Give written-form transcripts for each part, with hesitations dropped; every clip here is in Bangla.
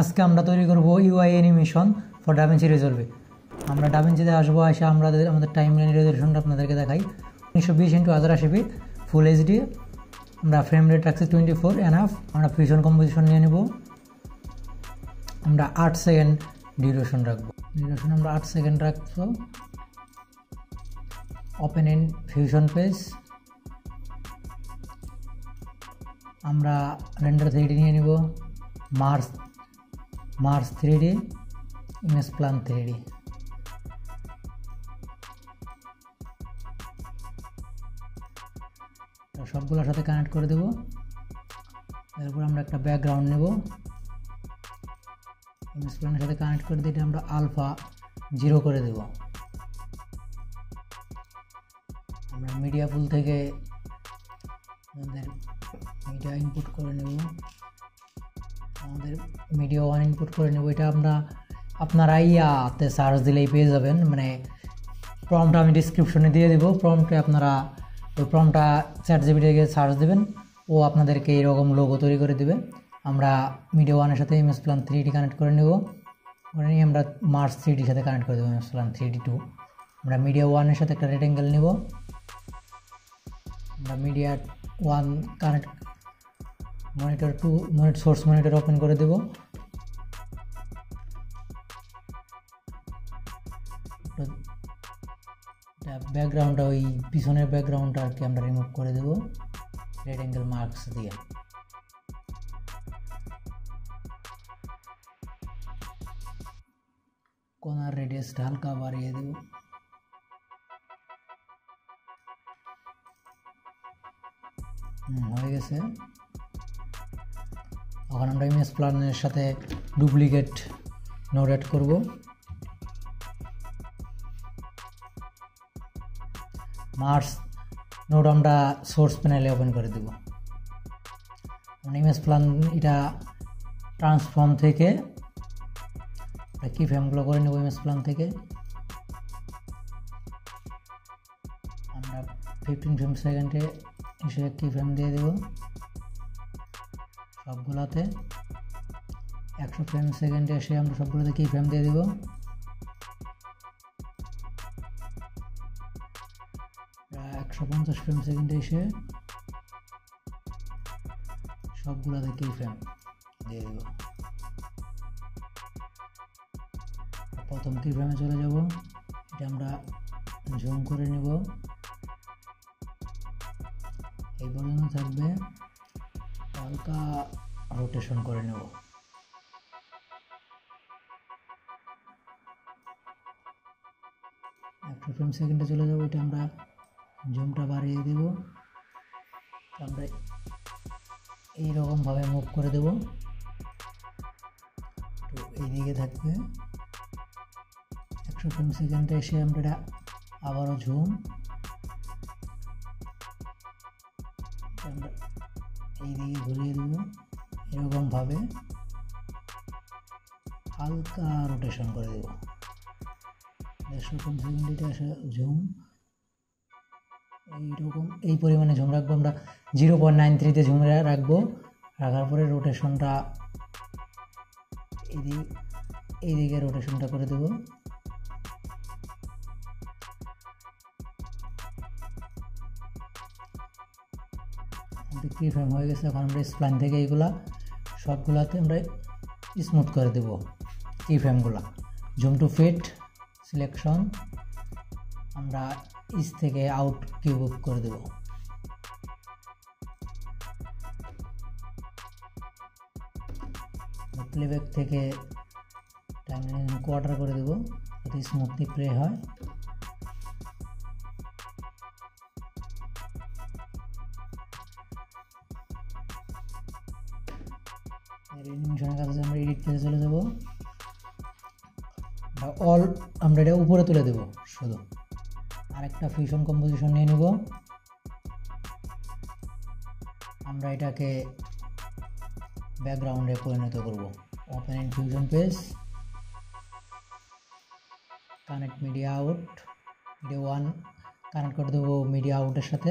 আজকে আমরা তৈরি করব ইউআই অ্যানিমেশন ফর ডাভিঞ্চি রিজলভে। আমরা ডাভিঞ্চিতে আসবো, এসে আমরা আমাদের টাইমলাইন রেজলিউশনটা আপনাদেরকে দেখাই। 1920x1080p full HD. আমরা ফ্রেম রেট রাখছি 24 এনাফ। আমরা ফিউশন কম্পোজিশন নিয়ে নেব। আমরা 8 সেকেন্ড ডিউরেশন রাখবো। ডিউরেশন আমরা 8 সেকেন্ড রাখবো। Open in fusion page. আমরা রেন্ডার 3D নিয়ে নিব। Merge 3D, image plane 3D। সবগুলোর সাথে কানেক্ট করে দেব। এরপর আমরা একটা ব্যাকগ্রাউন্ড নেব, ইমেজ প্ল্যানের সাথে কানেক্ট করে দিয়ে আমরা আলফা 0 করে দেব। আমরা মিডিয়া পুল থেকে আমাদের মিডিয়া ইনপুট করে নেব। আমাদের মিডিয়া 1 ইনপুট করে নেব। এটা আপনারা ইয়াতে সার্চ দিলেই পেয়ে যাবেন, মানে প্রম্পটটা আমি ডিসক্রিপশনে দিয়ে দেবো। প্রম্পটে আপনারা ওই প্রম্পটটা ChatGPT থেকে সার্চ দেবেন, ও আপনাদেরকে এইরকম লোগো তৈরি করে দেবে। আমরা মিডিয়া 1 এর সাথে ইমেজ প্ল্যান 3D কানেক্ট করে নেব। করে নিয়ে আমরা মার্স 3D সাথে কানেক্ট করে দেবো, ইমেজ প্ল্যান 3D 2। আমরা মিডিয়া 1 এর সাথে একটা রেক্টেঙ্গেল নেব। আমরা media 1 connect monitor 2 source monitor open করে দেব। ব্যাকগ্রাউন্ডটা ওই পিছনের ব্যাকগ্রাউন্ডটা আর কি আমরা রিমুভ করে দেব রেড অ্যাঙ্গেল মার্কস দিয়ে। কর্নার রেডিয়াসটা হালকা বাড়িয়ে দেব। হয়ে গেছে। এখন আমরা ইমেজ প্ল্যানের সাথে ডুপ্লিকেট নোড অ্যাড করব। মার্স নোড আমরা সোর্স প্যানেলে ওপেন করে দেব। ইমেজ প্ল্যান এটা ট্রান্সফর্ম থেকে কি ফ্রেমগুলো করে নেব। ইমেজ প্ল্যান থেকে আমরা 15 ফ্রেম সেকেন্ডে এসে কি ফ্রেম দিয়ে দেব। সবগুলোতে 100 ফ্রেম সেকেন্ডে এসে আমরা সবগুলোতে কি ফ্রেম দিয়ে দেব। 150 ফ্রেম সেকেন্ডে এসে সবগুলোতে কি ফ্রেম দিয়ে দেব। প্রথম কি ফ্রেমে চলে যাব। এটা আমরা জুম করে নেব, এই পর্যন্ত থাকবে। হালকা রোটেশন করে নেব। 100 ফ্রেম সেকেন্ডে চলে যাব। এটা আমরা জুমটা বাড়িয়ে দেব। আমরা এইরকমভাবে মুভ করে দেব। তো এইদিকে থাকবে 100 ফ্রেম সেকেন্ডে এসে আমরা আবারও জুম, আমরা এইদিকে ঘুরিয়ে দেব। এরকমভাবে হালকা রোটেশন করে দেব। 150 ফ্রেম সেকেন্ডে এসে জুম, এইরকম এই পরিমাণে ঝুম রাখবো। আমরা 0.93-তে ঝুম রাখবো। রাখার পরে রোটেশনটা এইদিকে রোটেশনটা করে দেব। কি ফ্রেম হয়ে গেছে। এখন আমরা স্প্লাইন থেকে এইগুলা সবগুলাতে আমরা স্মুথ করে দেব কি ফ্রেমগুলা। জুম টু ফিট সিলেকশন, আমরা ইস থেকে আউট কিউব করে দেব। প্লেব্যাক থেকে টাইমলাইন কোয়ার্টার করে দেব যাতে স্মুথলি প্লে হয়। অ্যানিমেশনের কাছে আমরা এডিট পেজে চলে যাব। অল আমরা এটা উপরে তুলে দেব শুধু। আরেকটা ফিউশন কম্পোজিশন নিয়ে নেব। আমরা এটাকে ব্যাকগ্রাউন্ডে পরিণত করব। Open in fusion page, connect media out. Media 1 connect করে দেবো মিডিয়া আউটের সাথে।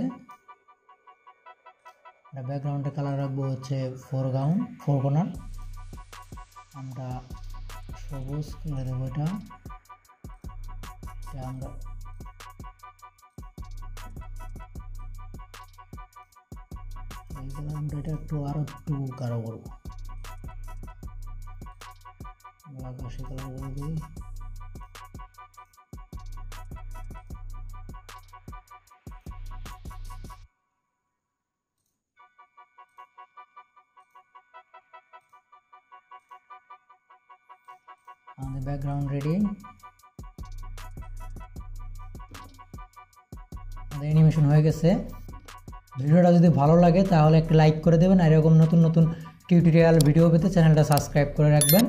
ব্যাকগ্রাউন্ডে কালার রাখবো হচ্ছে ফোরগ্রাউন্ড, ফোর কর্নার। আমরা সবুজ করে দেবো। এটা আমরা আমরা এটা আরো একটু গাঢ় করবো, আকাশি কালার করে দিই। আমাদের ব্যাকগ্রাউন্ড রেডি, আমাদের অ্যানিমেশন হয়ে গেছে। ভিডিওটা যদি ভালো লাগে তাহলে একটা লাইক করে দেবেন, আর এরকম নতুন নতুন টিউটোরিয়াল ভিডিও পেতে চ্যানেলটা সাবস্ক্রাইব করে রাখবেন।